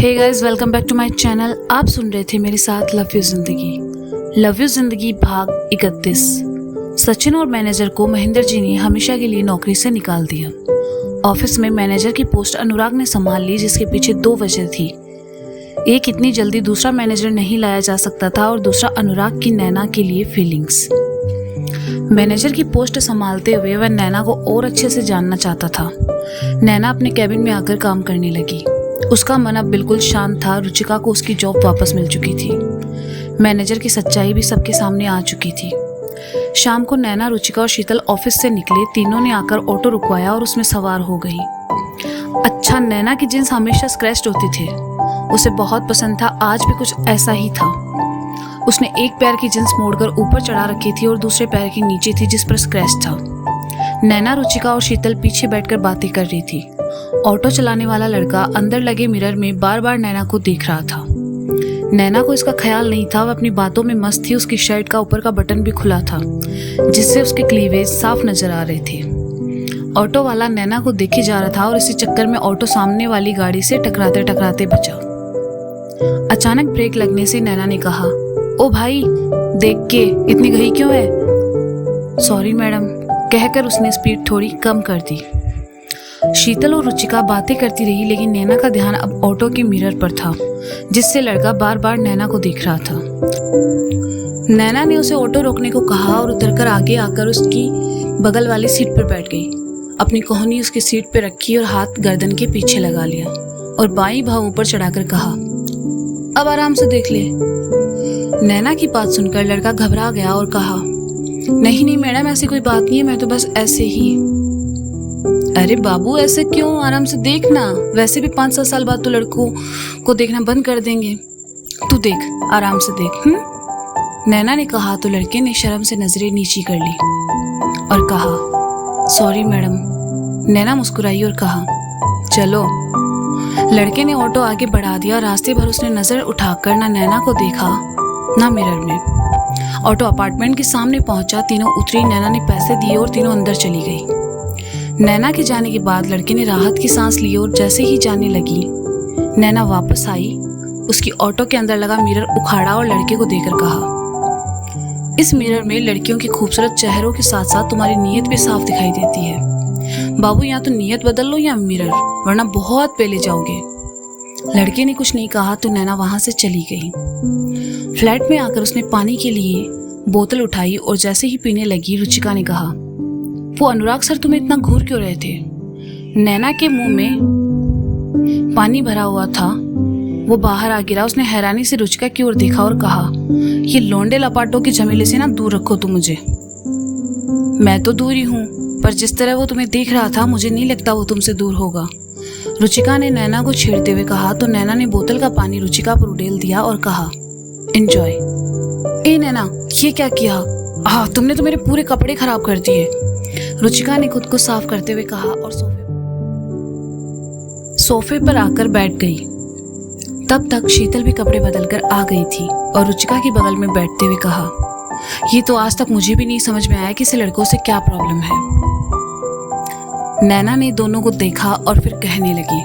Hey guys, welcome back to my channel. आप सुन रहे थे मेरे साथ love you Zindagi. Love you Zindagi भाग 31। सचिन और मैनेजर को महेंद्र जी ने हमेशा के लिए नौकरी से निकाल दिया। ऑफिस में मैनेजर की पोस्ट अनुराग ने संभाल ली, जिसके पीछे दो वजह थी। एक, इतनी जल्दी दूसरा मैनेजर नहीं लाया जा सकता था, और दूसरा अनुराग की नैना के लिए फीलिंग्स। मैनेजर की पोस्ट संभालते हुए वह नैना को और अच्छे से जानना चाहता था। नैना अपने कैबिन में आकर काम करने लगी। उसका मन अब बिल्कुल शांत था। रुचिका को उसकी जॉब वापस मिल चुकी थी। मैनेजर की सच्चाई भी सबके सामने आ चुकी थी। शाम को नैना, रुचिका और शीतल ऑफिस से निकले। तीनों ने आकर ऑटो रुकवाया और उसमें सवार हो गई। अच्छा, नैना की जींस हमेशा स्क्रैच्ड होती थे। उसे बहुत पसंद था। आज भी कुछ ऐसा ही था। उसने एक पैर की जींस मोड़कर ऊपर चढ़ा रखी थी और दूसरे पैर की नीचे थी, जिस पर स्क्रैच था। नैना, रुचिका और शीतल पीछे बैठकर बातें कर रही थी। ऑटो चलाने वाला लड़का अंदर लगे मिरर में बार बार नैना को देख रहा था। नैना को इसका ख्याल नहीं था। वह अपनी बातों में मस्त थी। उसकी शर्ट का ऊपर का बटन भी खुला था, जिससे उसके क्लीवेज साफ नजर आ रहे थे। ऑटो वाला नैना को देखे जा रहा था और इसी चक्कर में ऑटो सामने वाली गाड़ी से टकराते टकराते बचा। अचानक ब्रेक लगने से नैना ने कहा, ओ भाई, देख के इतनी घई क्यों है? सॉरी मैडम, कहकर उसने स्पीड थोड़ी कम कर दी। शीतल और रुचिका बातें करती रही, लेकिन नैना का ध्यान अब ऑटो के मिरर पर था, जिससे लड़का बार बार नैना को देख रहा था। नैना ने उसे ऑटो रोकने को कहा और उतरकर आगे आकर उसकी बगल वाली सीट पर बैठ गई। अपनी कोहनी उसकी सीट पर रखी और हाथ गर्दन के पीछे लगा लिया और बाईं भाव ऊपर चढ़ाकर कहा, अब आराम से देख ले। नैना की बात सुनकर लड़का घबरा गया और कहा, नहीं नहीं मैडम, ऐसी कोई बात नहीं है, मैं तो बस ऐसे ही। अरे बाबू, ऐसे क्यों? आराम से देखना। वैसे भी 5-7 साल बाद तो लड़कों को देखना बंद कर देंगे। तू देख, आराम से देख। नैना ने कहा तो लड़के ने शर्म से नजरें नीची कर ली और कहा, सॉरी मैडम। नैना मुस्कुराई और कहा, चलो। लड़के ने ऑटो आगे बढ़ा दिया। रास्ते भर उसने नजर उठाकर ना नैना को देखा ना मिरर में। ऑटो अपार्टमेंट के सामने पहुंचा। तीनों उतरी। नैना ने पैसे दिए और तीनों अंदर चली गई। नैना के जाने के बाद लड़के ने राहत की सांस ली और जैसे ही जाने लगी, नैना वापस आई। उसकी ऑटो के अंदर लगा मिरर उखाड़ा और लड़के को देकर कहा, इस मिरर में लड़कियों के खूबसूरत चेहरों के साथ साथ तुम्हारी नीयत भी साफ दिखाई देती है। बाबू, या तो नीयत बदल लो या मिरर, वरना बहुत पहले जाओगे। लड़के ने कुछ नहीं कहा तो नैना वहां से चली गई। फ्लैट में आकर उसने पानी के लिए बोतल उठाई और जैसे ही पीने लगी, रुचिका ने कहा, वो अनुराग सर तुम्हें इतना घूर क्यों रहे थे? नैना के मुंह में पानी भरा हुआ था, वो बाहर आ गिरा। उसने हैरानी से रुचिका की ओर देखा और कहा, ये लौंडे लपाटों के झमेले से ना दूर रखो तुम मुझे। मैं तो दूर ही हूँ, पर जिस तरह वो तुम्हें देख रहा था, मुझे नहीं लगता वो तुमसे दूर होगा। रुचिका ने नैना को छेड़ते हुए कहा तो नैना ने बोतल का पानी रुचिका पर उड़ेल दिया और कहा, एंजॉय। ए नैना, ये क्या किया? तुमने तो मेरे पूरे कपड़े खराब कर दिए। रुचिका ने खुद को साफ करते हुए कहा और सोफे पर आकर बैठ गई। तब तक शीतल भी कपड़े बदलकर आ गई थी और रुचिका के बगल में बैठते हुए कहा, ये तो आज तक मुझे भी नहीं समझ में आया कि इस लड़कों से क्या प्रॉब्लम है। नैना ने दोनों को देखा और फिर कहने लगी,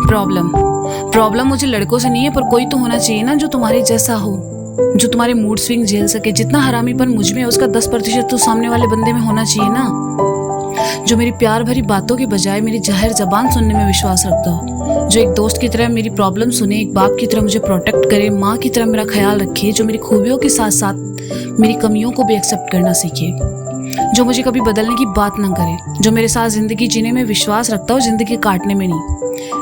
प्रॉब्लम मुझे लड़कों से नहीं है, पर कोई तो होना चाहिए ना जो तुम्हारे जैसा हो, जो तुम्हारे मूड स्विंग झेल सके। जितना हरामीपन मुझ में है, उसका 10% तो सामने वाले बंदे में होना चाहिए ना। जो मेरी प्यार भरी बातों के बजाय मेरी जाहिर जबान सुनने में विश्वास रखता हो, जो एक दोस्त की तरह मेरी प्रॉब्लम सुने, एक बाप की तरह मुझे प्रोटेक्ट करे, माँ की तरह मेरा ख्याल रखे, जो मेरी खूबियों के साथ साथ मेरी कमियों को भी एक्सेप्ट करना सीखे, जो मुझे कभी बदलने की बात ना करे, जो मेरे साथ जिंदगी जीने में विश्वास रखता हो, जिंदगी काटने में नहीं।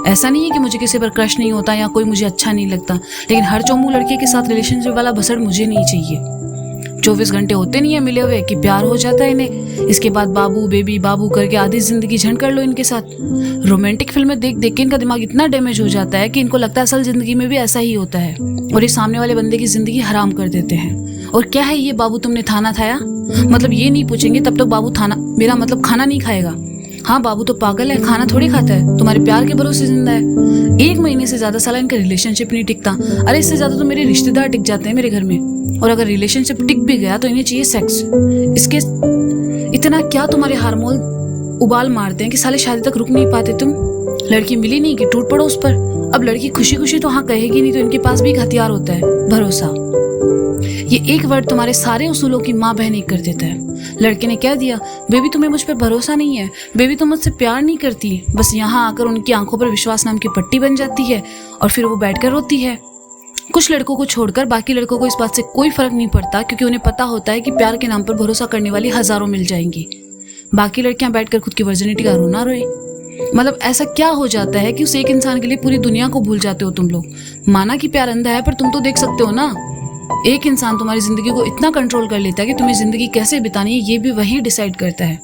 ऐसा नहीं है कि मुझे किसी पर क्रश नहीं होता या कोई मुझे अच्छा नहीं लगता, लेकिन हर चोमू लड़के के साथ रिलेशनशिप वाला भसड़ मुझे नहीं चाहिए। 24 घंटे होते नहीं है मिले हुए कि प्यार हो जाता है इन्हें, इसके बाद बाबू बेबी बाबू करके आधी जिंदगी झंड कर लो इनके साथ। रोमांटिक फिल्में देख देख के इनका दिमाग इतना डैमेज हो जाता है कि इनको लगता है असल जिंदगी में भी ऐसा ही होता है, और ये सामने वाले बंदे की जिंदगी हराम कर देते हैं। और क्या है ये, बाबू तुमने खाना खाया? मतलब ये नहीं पूछेंगे तब तक बाबू मेरा मतलब खाना नहीं खाएगा। हाँ, बाबू तो पागल है, खाना थोड़ी खाता है, तुम्हारे प्यार के भरोसे जिंदा है। 1 महीने से ज्यादा साला इनका रिलेशनशिप नहीं टिकता। अरे इससे ज्यादा तो मेरे रिश्तेदार टिक जाते हैं मेरे घर में, और अगर रिलेशनशिप टिक भी गया तो इन्हें चाहिए सेक्स। इसके इतना क्या तुम्हारे हार्मोन उबाल मारते हैं कि साले शादी तक रुक नहीं पाते तुम? लड़की मिली नहीं कि टूट पड़ो उस पर। अब लड़की खुशी खुशी तो हाँ कहेगी नहीं, तो इनके पास भी एक हथियार होता है, भरोसा। ये एक वर्ड तुम्हारे सारे उसूलों की माँ बहन एक कर देता है। लड़के ने कह दिया, बेबी तुम्हें मुझ पर भरोसा नहीं है, बेबी तुम मुझसे प्यार नहीं करती। बस यहाँ आकर उनकी आंखों पर विश्वास नाम की पट्टी बन जाती है और फिर वो बैठकर रोती है। कुछ लड़कों को छोड़कर बाकी लड़कों को इस बात से कोई फर्क नहीं पड़ता, क्योंकि उन्हें पता होता है कि प्यार के नाम पर भरोसा करने वाली हजारों मिल जाएंगी। बाकी लड़कियां बैठकर खुद की वर्जिनिटी का रोना रोए। मतलब ऐसा क्या हो जाता है कि उस एक इंसान के लिए पूरी दुनिया को भूल जाते हो तुम लोग। माना कि प्यार अंधा है, पर तुम तो देख सकते हो ना। एक इंसान तुम्हारी जिंदगी को इतना कंट्रोल कर लेता है कि तुम्हें जिंदगी कैसे बितानी है ये भी वही डिसाइड करता है।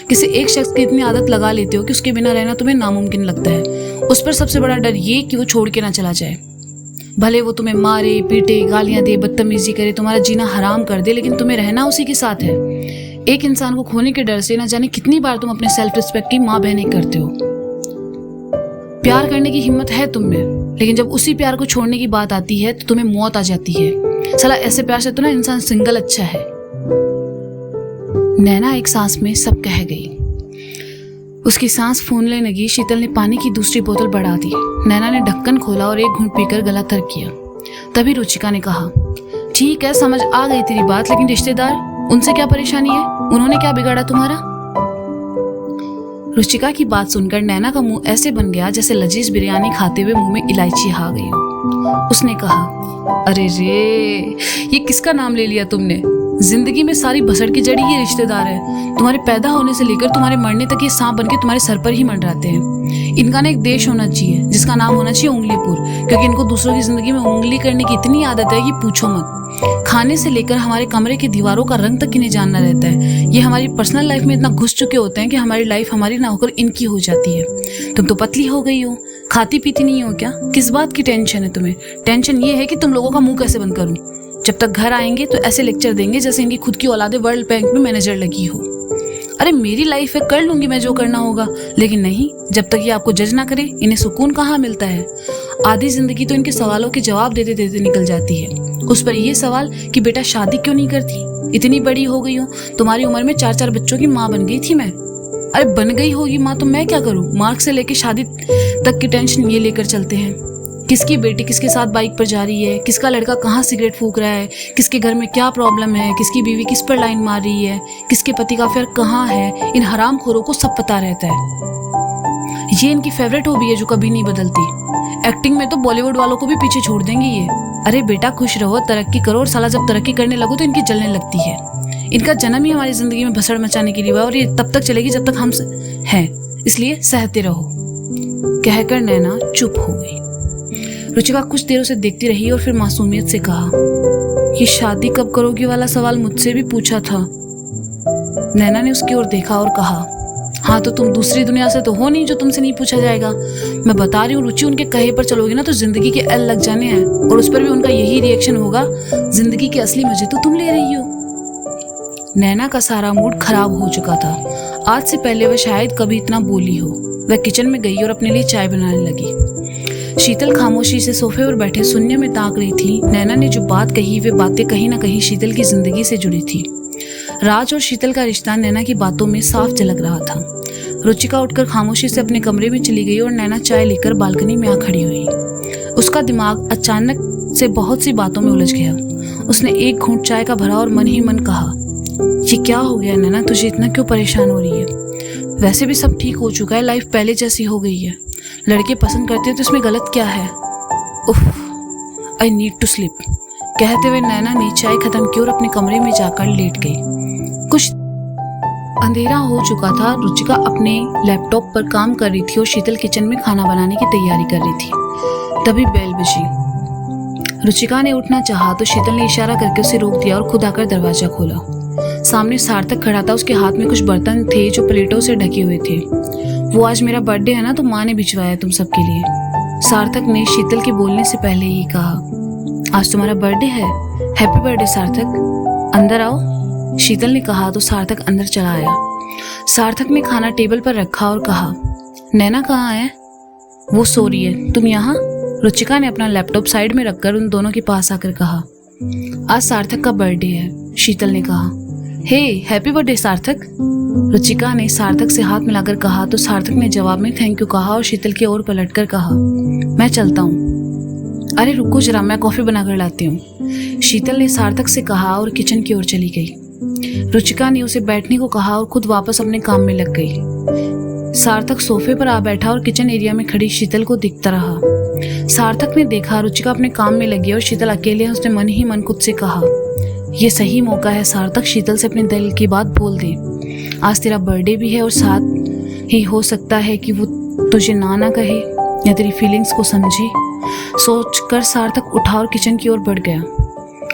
किसी एक शख्स की इतनी आदत लगा लेते हो कि उसके बिना रहना तुम्हें नामुमकिन लगता है। उस पर सबसे बड़ा डर ये कि वो छोड़ के ना चला जाए। भले वो तुम्हें मारे पीटे, गालियां दे, बदतमीजी करे, तुम्हारा जीना हराम कर दे, लेकिन तुम्हें रहना उसी के साथ है। एक इंसान को खोने के डर से ना जाने कितनी बार तुम अपने सेल्फ रिस्पेक्ट की माँ बहनें करते हो। प्यार करने की हिम्मत है तुम में, लेकिन जब उसी प्यार को छोड़ने की बात आती है तो तुम्हें मौत आ जाती है। साला ऐसे प्यार से तो ना इंसान सिंगल अच्छा है। नैना एक सांस में सब कह गई। उसकी सांस फूलने लगी। शीतल ने पानी की दूसरी बोतल बढ़ा दी। नैना ने ढक्कन खोला और एक घूंट पीकर गला तर किया। तभी रुचिका ने कहा, ठीक है समझ आ गई तेरी बात, लेकिन रिश्तेदार, उनसे क्या परेशानी है? उन्होंने क्या बिगाड़ा तुम्हारा? रुचिका की बात सुनकर नैना का मुंह ऐसे बन गया जैसे लजीज बिरयानी खाते हुए मुंह में इलायची आ गई हो। उसने कहा, अरे रे, ये किसका नाम ले लिया तुमने? जिंदगी में सारी भसड़ की जड़ी ये रिश्तेदार है। तुम्हारे पैदा होने से लेकर तुम्हारे मरने तक ये सांप बनके तुम्हारे सर पर ही मंडराते हैं। इनका ना एक देश होना चाहिए जिसका नाम होना चाहिए उंगलीपुर, क्योंकि इनको दूसरों की जिंदगी में उंगली करने की इतनी आदत है कि पूछो मत। खाने से लेकर हमारे कमरे की दीवारों का रंग तक इन्हें जानना रहता है। ये हमारी पर्सनल लाइफ में इतना घुस चुके होते हैं कि हमारी लाइफ हमारी ना होकर इनकी हो जाती है। तुम तो पतली हो गई हो, खाती पीती नहीं हो क्या? किस बात की टेंशन है तुम्हें? टेंशन ये है कि तुम लोगों का मुंह कैसे बंद करूं। जब तक घर आएंगे तो ऐसे लेक्चर देंगे जैसे इनकी खुद की औलादे वर्ल्ड बैंक में मैनेजर लगी हो। अरे मेरी लाइफ है, कर लूंगी मैं जो करना होगा, लेकिन नहीं, जब तक ये आपको जज ना करे इन्हें सुकून कहाँ मिलता है। आधी जिंदगी तो इनके सवालों के जवाब देते देते निकल जाती है। उस पर ये सवाल कि बेटा शादी क्यों नहीं करती, इतनी बड़ी हो गई हो, तुम्हारी उम्र में 4-4 बच्चों की माँ बन गई थी मैं। अरे बन गई होगी माँ तो मैं क्या करूँ? मार्क्स से लेके शादी तक की टेंशन ये लेकर चलते हैं। किसकी बेटी किसके साथ बाइक पर जा रही है, किसका लड़का कहाँ सिगरेट फूंक रहा है, किसके घर में क्या प्रॉब्लम है, किसकी बीवी किस पर लाइन मार रही है, किसके पति का अफेयर कहाँ है, इन हरामखोरों को सब पता रहता है। ये इनकी फेवरेट हॉबी है जो कभी नहीं बदलती। एक्टिंग में तो बॉलीवुड वालों को भी पीछे छोड़ देंगे ये। अरे बेटा खुश रहो, तरक्की करो, और साला जब तरक्की करने लगो तो इनकी जलने लगती है। इनका जन्म ही हमारी जिंदगी में भसड़ मचाने के लिए हुआ और ये तब तक चलेगी जब तक हम हैं, इसलिए सहते रहो। कहकर नैना चुप हो गई। रुचिका कुछ देर उसे देखती रही और फिर मासूमियत से कहा, ये शादी कब करोगी वाला सवाल मुझसे भी पूछा था। नैना ने उसकी ओर देखा और कहा, हाँ तो तुम दूसरी दुनिया से तो हो नहीं जो तुमसे नहीं पूछा जाएगा। मैं बता रही हूँ रुचि, उनके कहे पर चलोगी ना तो जिंदगी के एल लग जाने हैं, और उस पर भी उनका यही रिएक्शन होगा, जिंदगी के असली मजे तो तुम ले रही हो। नैना का सारा मूड खराब हो चुका था। आज से पहले वह शायद कभी इतना बोली हो। वह किचन में गई और अपने लिए चाय बनाने लगी। शीतल खामोशी से सोफे पर बैठे शून्य में ताक रही थी। नैना ने जो बात कही वे बातें कहीं ना कहीं शीतल की जिंदगी से जुड़ी थी। राज और शीतल का रिश्ता नैना की बातों में साफ झलक रहा था। रुचिका उठकर खामोशी से अपने कमरे में चली गई और नैना चाय लेकर बालकनी में आ खड़ी हुई। उसका दिमाग अचानक से बहुत सी बातों में उलझ गया। उसने एक घूंट चाय का भरा और मन ही मन कहा, ये क्या हो गया नैना, तुझे इतना क्यों परेशान हो रही है? वैसे भी सब ठीक हो चुका है, लाइफ पहले जैसी हो गई है। लड़के पसंद करते हैं तो इसमें गलत क्या है? उफ, आई नीड टू स्लीप। कहते हुए नैना ने चाय खत्म की और अपने कमरे में जाकर लेट गई। कुछ अंधेरा हो चुका था। रुचिका अपने लैपटॉप पर काम कर रही थी और शीतल किचन में खाना बनाने की तैयारी कर रही थी। तभी बेल बजी। रुचिका ने उठना चाहा तो शीतल ने इशारा करके उसे रोक दिया और खुद आकर दरवाजा खोला। सामने सार्थक खड़ा था। उसके हाथ में कुछ बर्तन थे जो प्लेटों से ढके हुए थे। वो आज मेरा बर्थडे है ना, तो माँ ने भिजवाया तुम सबके लिए। सार्थक ने शीतल के बोलने से पहले ही कहा, आज तुम्हारा बर्थडे है, हैप्पी बर्थडे सार्थक, अंदर आओ। शीतल ने कहा तो सार्थक अंदर चला आया। सार्थक ने खाना टेबल पर रखा और कहा, नैना कहाँ है? वो सो रही है, तुम यहाँ? रुचिका ने अपना लैपटॉप साइड में रखकर उन दोनों के पास आकर कहा, आज सार्थक का बर्थडे है। शीतल ने कहा, हे हैप्पी बर्थडे सार्थक, रुचिका ने सार्थक से हाथ मिलाकर कहा तो सार्थक ने जवाब में थैंक यू कहा और शीतल की ओर पलटकर कहा, मैं चलता हूँ। अरे रुको जरा, मैं कॉफी बनाकर लाती हूँ, शीतल ने सार्थक से कहा और किचन की ओर चली गई। रुचिका ने उसे बैठने को कहा और खुद वापस अपने काम में लग गई। सार्थक सोफे पर आ बैठा और किचन एरिया में खड़ी शीतल को देखता रहा। सार्थक ने देखा रुचिका अपने काम में लगी और शीतल अकेले है। उसने मन ही मन खुद से कहा, यह सही मौका है सार्थक, शीतल से अपने दिल की बात बोल दे। आज तेरा बर्थडे भी है और साथ ही हो सकता है कि वो तुझे ना कहे या तेरी फीलिंग्स को समझे। सोचकर सार्थक उठा और किचन की ओर बढ़ गया।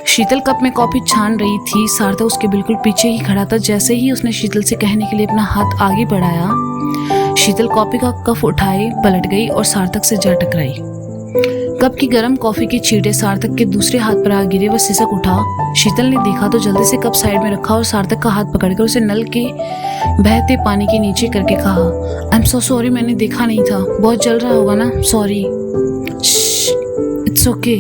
शीतल कप में कॉफी छान रही थी। सार्थक उसके बिल्कुल पीछे ही खड़ा था। जैसे ही उसने शीतल से कहने के लिए अपना हाथ आगे बढ़ाया, शीतल कॉफी का कप उठाए पलट गई और सार्थक से जा टकराई। कप की गर्म कॉफी के छींटे सार्थक के दूसरे हाथ पर आ गिरे। वह सिसक उठा। शीतल ने देखा तो जल्दी से कप साइड में रखा और सार्थक का हाथ पकड़कर उसे नल के बहते पानी के नीचे करके कहा, आई एम सो सॉरी, मैंने देखा नहीं था, बहुत जल रहा होगा ना, सॉरी। इट्स ओके,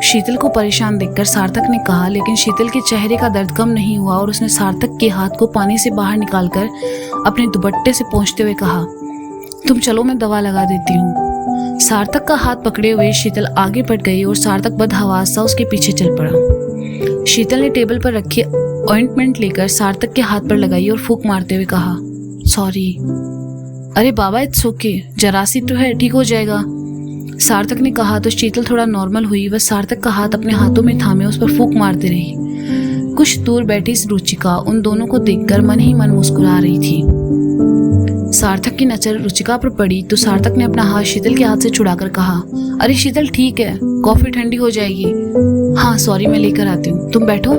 शीतल को परेशान देखकर सार्थक ने कहा। लेकिन शीतल के चेहरे का दर्द कम नहीं हुआ और उसने सार्थक के हाथ को पानी से बाहर निकालकर अपने दुपट्टे से पोंछते हुए कहा, तुम चलो मैं दवा लगा देती हूँ। सार्थक का हाथ पकड़े हुए शीतल आगे बढ़ गई और सार्थक बदहवास सा उसके पीछे चल पड़ा। शीतल ने टेबल पर रखी ऑइंटमेंट लेकर सार्थक के हाथ पर लगाई और फूंक मारते हुए कहा, सॉरी। अरे बाबा इट्स ओके, जरासी तो है, ठीक हो जाएगा, सार्थक ने कहा तो शीतल थोड़ा नॉर्मल हुई। वह सार्थक का हाथ अपने हाथों में थामे उस पर फूंक मारती रही। कुछ दूर बैठी रुचिका उन दोनों को देखकर मन ही मन मुस्कुरा रही थी। सार्थक की नजर रुचिका पर पड़ी तो सार्थक ने अपना हाथ शीतल के हाथ से छुड़ाकर कहा, अरे शीतल ठीक है, कॉफी ठंडी हो जाएगी। हाँ सॉरी, मैं लेकर आती हूँ, तुम बैठो।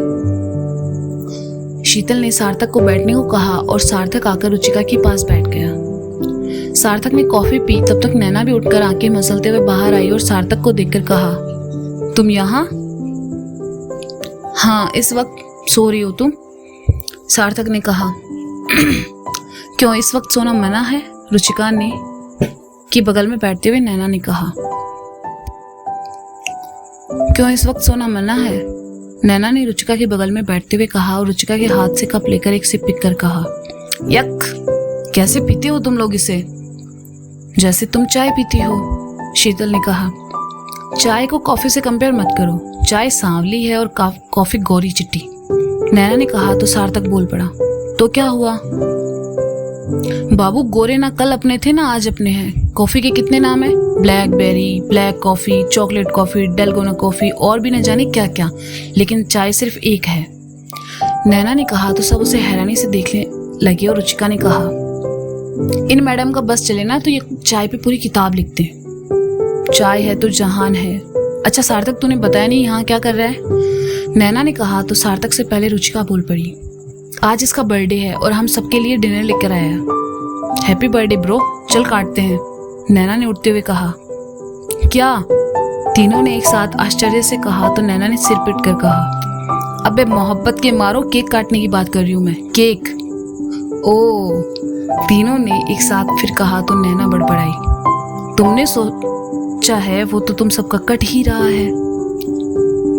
शीतल ने सार्थक को बैठने को कहा और सार्थक आकर रुचिका के पास बैठ गया। सार्थक ने कॉफी पी। तब तक नैना भी उठकर आंखें मसलते हुए बाहर आई और सार्थक को देखकर कहा, तुम यहाँ? हाँ, इस वक्त सो रही हो तुम? सार्थक ने कहा। क्यों इस वक्त सोना मना है? रुचिका ने की बगल में बैठते हुए नैना ने कहा। क्यों इस वक्त सोना मना है? नैना ने रुचिका के बगल में बैठते हुए कहा और रुचिका के हाथ से कप लेकर एक सिप पीकर कहा, यक, कैसे पीते हो तुम लोग इसे? जैसे तुम चाय पीती हो, शीतल ने कहा। चाय को कॉफी से कंपेयर मत करो, चाय सांवली है और कॉफी गोरी चिट्टी, नैना ने कहा तो सार्थक बोल पड़ा, तो क्या हुआ? बाबू गोरे ना कल अपने थे ना आज अपने हैं। कॉफी के कितने नाम है? Blackberry, black coffee, chocolate coffee, dalgona coffee और भी न जाने क्या क्या, लेकिन चाय सिर्फ एक है, नैना ने कहा तो सब उसे हैरानी से देखने लगे और रुचिका ने कहा, इन मैडम का बस चले ना तो ये चाय पे पूरी किताब लिखते। चाय है तो जहान है। अच्छा सार्थक, तूने बताया नहीं यहाँ क्या कर रहा है? नैना ने कहा तो सार्थक से पहले रुचिका बोल पड़ी, आज इसका बर्थडे है और हम सबके लिए डिनर लेकर आया। हैप्पी बर्थडे ब्रो, चल काटते हैं, नैना ने उठते हुए कहा। क्या? तीनों ने एक साथ आश्चर्य से कहा तो नैना ने सिर पीट कर कहा, अबे मोहब्बत के मारो, केक काटने की बात कर रही हूँ मैं, केक। ओ, तीनों ने एक साथ फिर कहा तो नैना बड़बड़ाई, तुमने सोचा है वो तो तुम सबका कट ही रहा है।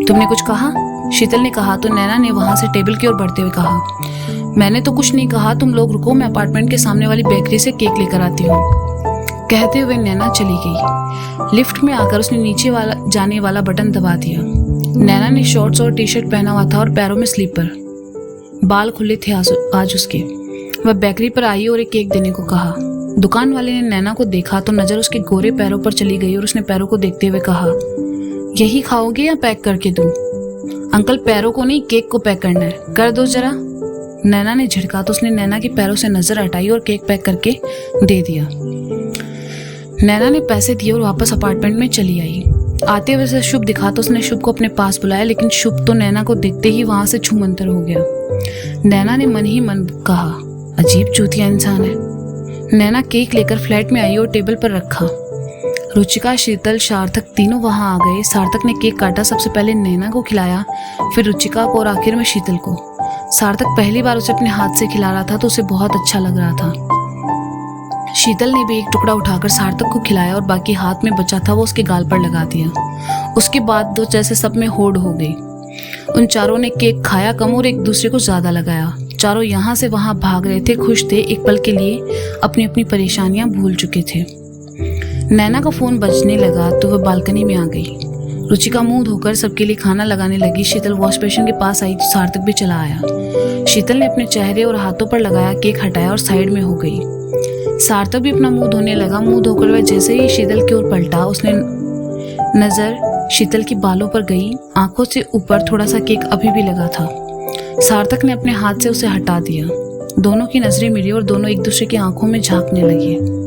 तुमने कुछ कहा? शीतल ने कहा तो नैना ने वहां से टेबल की ओर बढ़ते हुए कहा, मैंने तो कुछ नहीं कहा, तुम लोग रुको, मैं अपार्टमेंट के सामने वाली बेकरी से केक लेकर आती हूँ। कहते हुए नैना चली गई। लिफ्ट में आकर उसने नीचे वाला जाने वाला बटन दबा दिया। नैना ने शॉर्ट्स और टी शर्ट पहना हुआ था और पैरों में स्लीपर, बाल खुले थे आज उसके। वह बेकरी पर आई और एक केक देने को कहा। दुकान वाले ने नैना को देखा तो नजर उसके गोरे पैरों पर चली गई और उसने पैरों को देखते हुए कहा, यही खाओगे या पैक करके दूं? अंकल पैरों को नहीं, केक को पैक करना है, कर दो जरा। नैना ने झिड़का तो उसने नैना के पैरों से नजर हटाई और केक पैक करके दे दिया। नैना ने पैसे दिए और वापस अपार्टमेंट में चली आई। आते हुए उसे शुभ दिखा तो उसने शुभ को अपने पास बुलाया, लेकिन शुभ तो नैना को देखते ही वहां से छूमंतर हो गया। नैना ने मन ही मन कहा, अजीब चूतिया इंसान है। नैना केक लेकर फ्लैट में आई और टेबल पर रखा। रुचिका, शीतल, सार्थक तीनों वहां आ गए। सार्थक ने केक काटा, सबसे पहले नैना को खिलाया, फिर रुचिका को और आखिर में शीतल को। सार्थक पहली बार उसे अपने हाथ से खिला रहा था तो उसे बहुत अच्छा लग रहा था। शीतल ने भी एक टुकड़ा उठाकर सार्थक को खिलाया और बाकी हाथ में बचा था वो उसके गाल पर लगा दिया। उसके बाद तो जैसे सब में होड़ हो गई। उन चारों ने केक खाया कम और एक दूसरे को ज्यादा लगाया। चारों यहाँ से वहाँ भाग रहे थे, खुश थे, एक पल के लिए अपनी अपनी परेशानियां भूल चुके थे। नैना का फोन बजने लगा तो वह बालकनी में आ गई। रुचिका मुंह धोकर सबके लिए खाना लगाने लगी। शीतल वॉश बेसिन के पास आई तो सार्थक भी चला आया। शीतल ने अपने चेहरे और हाथों पर लगाया केक हटाया और साइड में हो गई। सार्थक भी अपना मुंह धोने लगा। मुंह धोकर वह जैसे ही शीतल की ओर पलटा, उसने नजर शीतल की बालों पर गई। आंखों से ऊपर थोड़ा सा केक अभी भी लगा था। सार्थक ने अपने हाथ से उसे हटा दिया। दोनों की नजरें मिली और दोनों एक दूसरे की आंखों में झांकने लगे।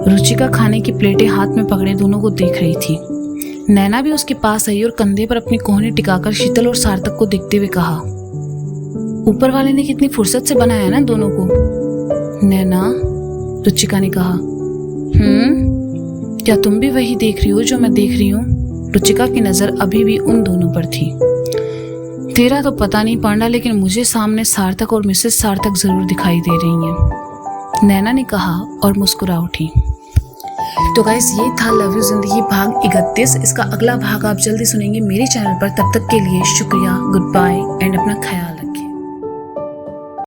रुचिका खाने की प्लेटें हाथ में पकड़े दोनों को देख रही थी। नैना भी उसके पास आई और कंधे पर अपनी कोहनी टिकाकर शीतल और सार्थक को देखते हुए कहा, ऊपर वाले ने कितनी फुर्सत से बनाया ना दोनों को। नैना, रुचिका ने कहा। क्या तुम भी वही देख रही हो जो मैं देख रही हूँ? रुचिका की नजर अभी भी उन दोनों पर थी। तेरा तो पता नहीं पांडा, लेकिन मुझे सामने सार्थक और मिसेस सार्थक जरूर दिखाई दे रही हैं, नैना ने कहा और मुस्कुरा उठी। तो गाइस, ये था लव यू जिंदगी भाग 31। इसका अगला भाग आप जल्दी सुनेंगे मेरे चैनल पर। तब तक के लिए शुक्रिया, गुड बाय एंड अपना ख्याल